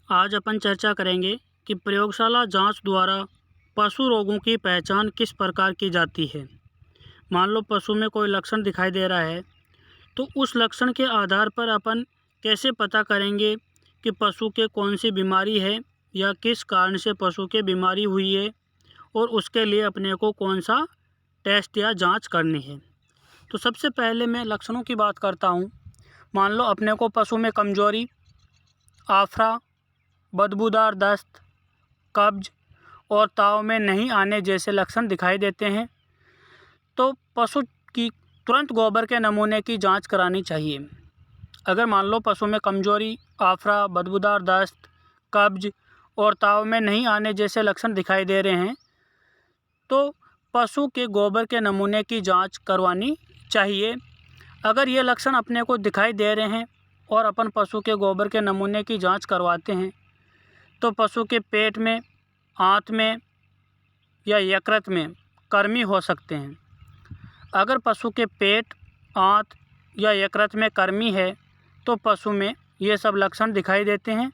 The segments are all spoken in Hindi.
आज अपन चर्चा करेंगे कि प्रयोगशाला जांच द्वारा पशु रोगों की पहचान किस प्रकार की जाती है। मान लो पशु में कोई लक्षण दिखाई दे रहा है, तो उस लक्षण के आधार पर अपन कैसे पता करेंगे कि पशु के कौन सी बीमारी है या किस कारण से पशु के बीमारी हुई है और उसके लिए अपने को कौन सा टेस्ट या जांच करनी है। तो सबसे पहले मैं लक्षणों की बात करता हूँ। मान लो अपने को पशु में कमजोरी, आफरा, बदबूदार दस्त, कब्ज और ताव में नहीं आने जैसे लक्षण दिखाई देते हैं, तो पशु की तुरंत गोबर के नमूने की जांच करानी चाहिए। अगर मान लो पशु में कमजोरी, आफरा, बदबूदार दस्त, कब्ज और ताव में नहीं आने जैसे लक्षण दिखाई दे रहे हैं, तो पशु के गोबर के नमूने की जांच करवानी चाहिए। अगर ये लक्षण अपने को दिखाई दे रहे हैं और अपन पशु के गोबर के नमूने की जांच करवाते हैं, तो पशु के पेट में, आंत में या यकृत में कृमि हो सकते हैं। अगर पशु के पेट, आंत या यकृत में कृमि है, तो पशु में ये सब लक्षण दिखाई देते हैं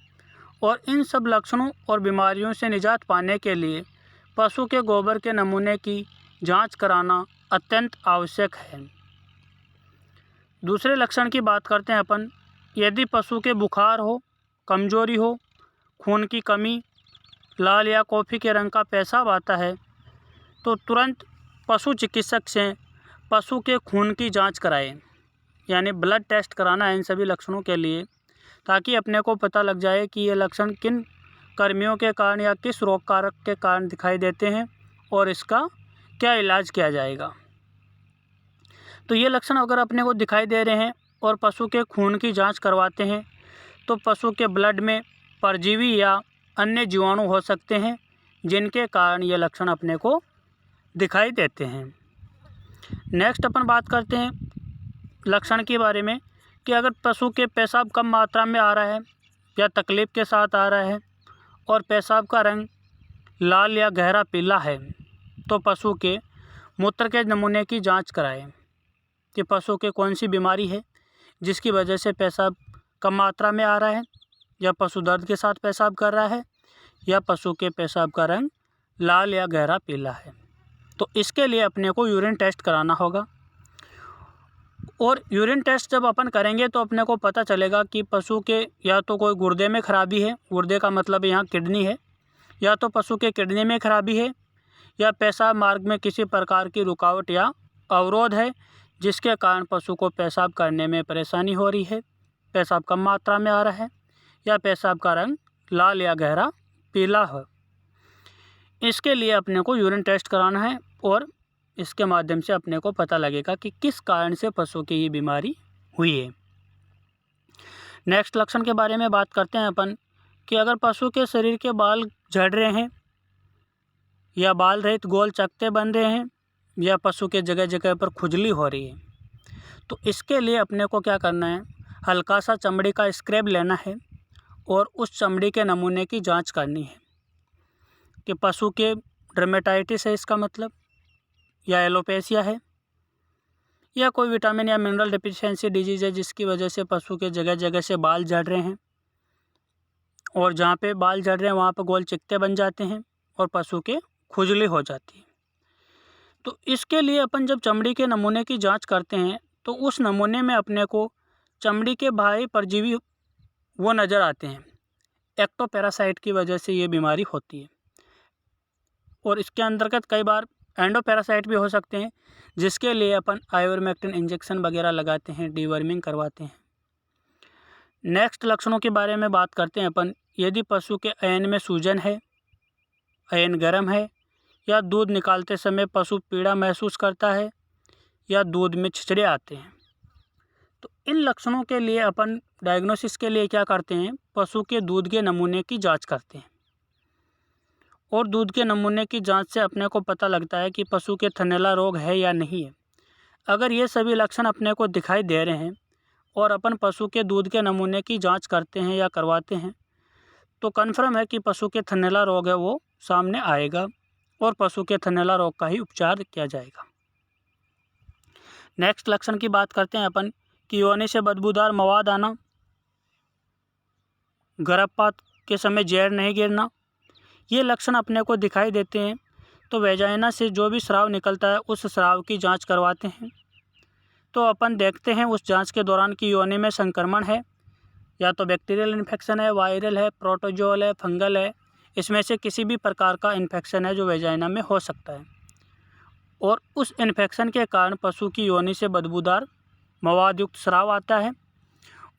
और इन सब लक्षणों और बीमारियों से निजात पाने के लिए पशु के गोबर के नमूने की जांच कराना अत्यंत आवश्यक है। दूसरे लक्षण की बात करते हैं अपन। यदि पशु के बुखार हो, कमजोरी हो, खून की कमी, लाल या कॉफ़ी के रंग का पेशाब आता है, तो तुरंत पशु चिकित्सक से पशु के खून की जांच कराएं, यानी ब्लड टेस्ट कराना है इन सभी लक्षणों के लिए, ताकि अपने को पता लग जाए कि ये लक्षण किन कर्मियों के कारण या किस रोग कारक के कारण दिखाई देते हैं और इसका क्या इलाज किया जाएगा। तो ये लक्षण अगर अपने को दिखाई दे रहे हैं और पशु के खून की जांच करवाते हैं, तो पशु के ब्लड में परजीवी या अन्य जीवाणु हो सकते हैं, जिनके कारण ये लक्षण अपने को दिखाई देते हैं। नेक्स्ट अपन बात करते हैं लक्षण के बारे में कि अगर पशु के पेशाब कम मात्रा में आ रहा है या तकलीफ के साथ आ रहा है और पेशाब का रंग लाल या गहरा पीला है, तो पशु के मूत्र के नमूने की जांच कराएं कि पशु के कौन सी बीमारी है जिसकी वजह से पेशाब कम मात्रा में आ रहा है, या पशु दर्द के साथ पेशाब कर रहा है, या पशु के पेशाब का रंग लाल या गहरा पीला है। तो इसके लिए अपने को यूरिन टेस्ट कराना होगा। और यूरिन टेस्ट जब अपन करेंगे तो अपने को पता चलेगा कि पशु के या तो कोई गुर्दे में खराबी है, गुर्दे का मतलब यहाँ किडनी है, या तो पशु के किडनी में खराबी है, या पेशाब मार्ग में किसी प्रकार की रुकावट या अवरोध है, जिसके कारण पशु को पेशाब करने में परेशानी हो रही है, पेशाब कम मात्रा में आ रहा है, या पेशाब का रंग लाल या गहरा पीला है। इसके लिए अपने को यूरिन टेस्ट कराना है और इसके माध्यम से अपने को पता लगेगा कि किस कारण से पशु की ये बीमारी हुई है। नेक्स्ट लक्षण के बारे में बात करते हैं अपन कि अगर पशु के शरीर के बाल झड़ रहे हैं या बाल रहित गोल चकत्ते बन रहे हैं या पशु के जगह जगह पर खुजली हो रही है, तो इसके लिए अपने को क्या करना है, हल्का सा चमड़ी का स्क्रैब लेना है और उस चमड़ी के नमूने की जांच करनी है कि पशु के डर्मेटाइटिस है इसका मतलब, या एलोपेशिया है, या कोई विटामिन या मिनरल डेफिशिएंसी डिजीज़ है जिसकी वजह से पशु के जगह जगह से बाल झड़ रहे हैं और जहाँ पे बाल झड़ रहे हैं वहाँ पर गोल चिकते बन जाते हैं और पशु के खुजली हो जाती है। तो इसके लिए अपन जब चमड़ी के नमूने की जांच करते हैं तो उस नमूने में अपने को चमड़ी के बाहरी परजीवी वो नज़र आते हैं। एक्टोपैरासाइट की वजह से ये बीमारी होती है और इसके अंतर्गत कई बार एंडोपैरासाइट भी हो सकते हैं, जिसके लिए अपन आइवरमेक्टिन इंजेक्शन वगैरह लगाते हैं, डीवर्मिंग करवाते हैं। नेक्स्ट लक्षणों के बारे में बात करते हैं अपन। यदि पशु के ऐन में सूजन है, ऐन गर्म है, या दूध निकालते समय पशु पीड़ा महसूस करता है, या दूध में छिचड़े आते हैं, तो इन लक्षणों के लिए अपन डायग्नोसिस के लिए क्या करते हैं, पशु के दूध के नमूने की जांच करते हैं और दूध के नमूने की जांच से अपने को पता लगता है कि पशु के थनैला रोग है या नहीं है। अगर ये सभी लक्षण अपने को दिखाई दे रहे हैं और अपन पशु के दूध के नमूने की जांच करते हैं या करवाते हैं, तो कन्फर्म है कि पशु के थनैला रोग है वो सामने आएगा और पशु के थनैला रोग का ही उपचार किया जाएगा। नेक्स्ट लक्षण की बात करते हैं अपन कि योनि से बदबूदार मवाद आना, गर्भपात के समय जहर नहीं गिरना, ये लक्षण अपने को दिखाई देते हैं तो वेजाइना से जो भी स्राव निकलता है उस स्राव की जांच करवाते हैं। तो अपन देखते हैं उस जांच के दौरान कि योनि में संक्रमण है, या तो बैक्टीरियल इन्फेक्शन है, वायरल है, प्रोटोजोल है, फंगल है, इसमें से किसी भी प्रकार का इन्फेक्शन है जो वेजाइना में हो सकता है। और उस इन्फेक्शन के कारण पशु की योनि से बदबूदार मवाद युक्त स्राव आता है।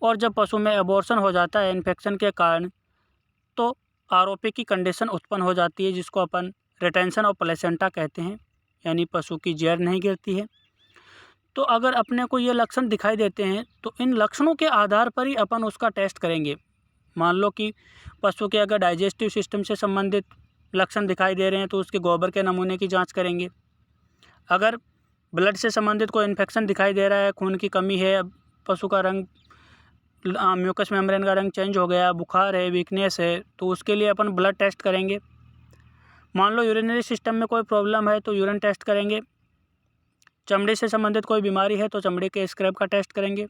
और जब पशु में एबॉर्शन हो जाता है इन्फेक्शन के कारण, तो आरओपी की कंडीशन उत्पन्न हो जाती है, जिसको अपन रिटेंशन ऑफ प्लेसेंटा कहते हैं, यानी पशु की जहर नहीं गिरती है। तो अगर अपने को ये लक्षण दिखाई देते हैं तो इन लक्षणों के आधार पर ही अपन उसका टेस्ट करेंगे। मान लो कि पशु के अगर डाइजेस्टिव सिस्टम से संबंधित लक्षण दिखाई दे रहे हैं तो उसके गोबर के नमूने की जांच करेंगे। अगर ब्लड से संबंधित कोई इन्फेक्शन दिखाई दे रहा है, खून की कमी है, पशु का रंग, म्यूकस मेम्ब्रेन का रंग चेंज हो गया, बुखार है, वीकनेस है, तो उसके लिए अपन ब्लड टेस्ट करेंगे। मान लो यूरिनरी सिस्टम में कोई प्रॉब्लम है तो यूरिन टेस्ट करेंगे। चमड़ी से संबंधित कोई बीमारी है तो चमड़ी के स्क्रैब का टेस्ट करेंगे।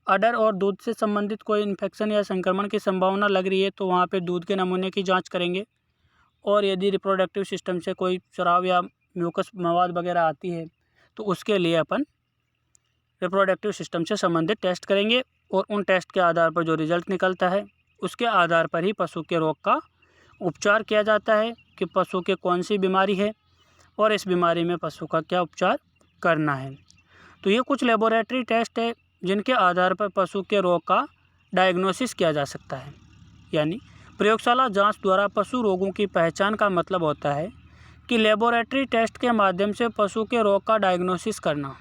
अडर और दूध से संबंधित कोई इन्फेक्शन या संक्रमण की संभावना लग रही है तो वहाँ पे दूध के नमूने की जांच करेंगे। और यदि रिप्रोडक्टिव सिस्टम से कोई स्राव या म्यूकस मवाद वगैरह आती है तो उसके लिए अपन रिप्रोडक्टिव सिस्टम से संबंधित टेस्ट करेंगे। और उन टेस्ट के आधार पर जो रिजल्ट निकलता है उसके आधार पर ही पशु के रोग का उपचार किया जाता है कि पशु के कौन सी बीमारी है और इस बीमारी में पशु का क्या उपचार करना है। तो ये कुछ लेबोरेटरी टेस्ट है जिनके आधार पर पशु के रोग का डायग्नोसिस किया जा सकता है। यानी प्रयोगशाला जांच द्वारा पशु रोगों की पहचान का मतलब होता है कि लेबोरेटरी टेस्ट के माध्यम से पशु के रोग का डायग्नोसिस करना।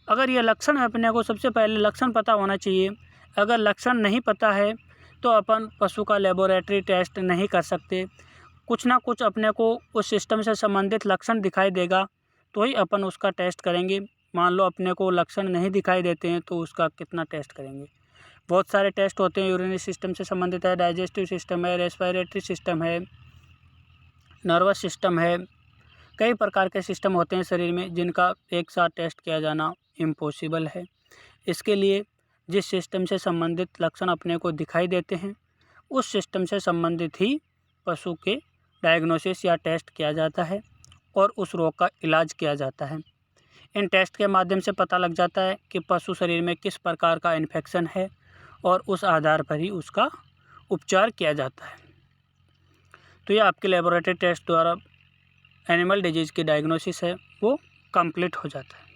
अगर ये लक्षण है, अपने को सबसे पहले लक्षण पता होना चाहिए। अगर लक्षण नहीं पता है तो अपन पशु का लेबोरेटरी टेस्ट नहीं कर सकते। कुछ ना कुछ अपने को उस सिस्टम से संबंधित लक्षण दिखाई देगा तो ही अपन उसका टेस्ट करेंगे। मान लो अपने को लक्षण नहीं दिखाई देते हैं तो उसका कितना टेस्ट करेंगे। बहुत सारे टेस्ट होते हैं, यूरिनरी सिस्टम से संबंधित है, डाइजेस्टिव सिस्टम है, रेस्पिरेटरी सिस्टम है, नर्वस सिस्टम है, कई प्रकार के सिस्टम होते हैं शरीर में जिनका एक साथ टेस्ट किया जाना इम्पॉसिबल है। इसके लिए जिस सिस्टम से संबंधित लक्षण अपने को दिखाई देते हैं उस सिस्टम से संबंधित ही पशु के डायग्नोसिस या टेस्ट किया जाता है और उस रोग का इलाज किया जाता है। इन टेस्ट के माध्यम से पता लग जाता है कि पशु शरीर में किस प्रकार का इन्फेक्शन है और उस आधार पर ही उसका उपचार किया जाता है। तो ये आपके लेबोरेटरी टेस्ट द्वारा एनिमल डिजीज़ की डायग्नोसिस है वो कंप्लीट हो जाता है।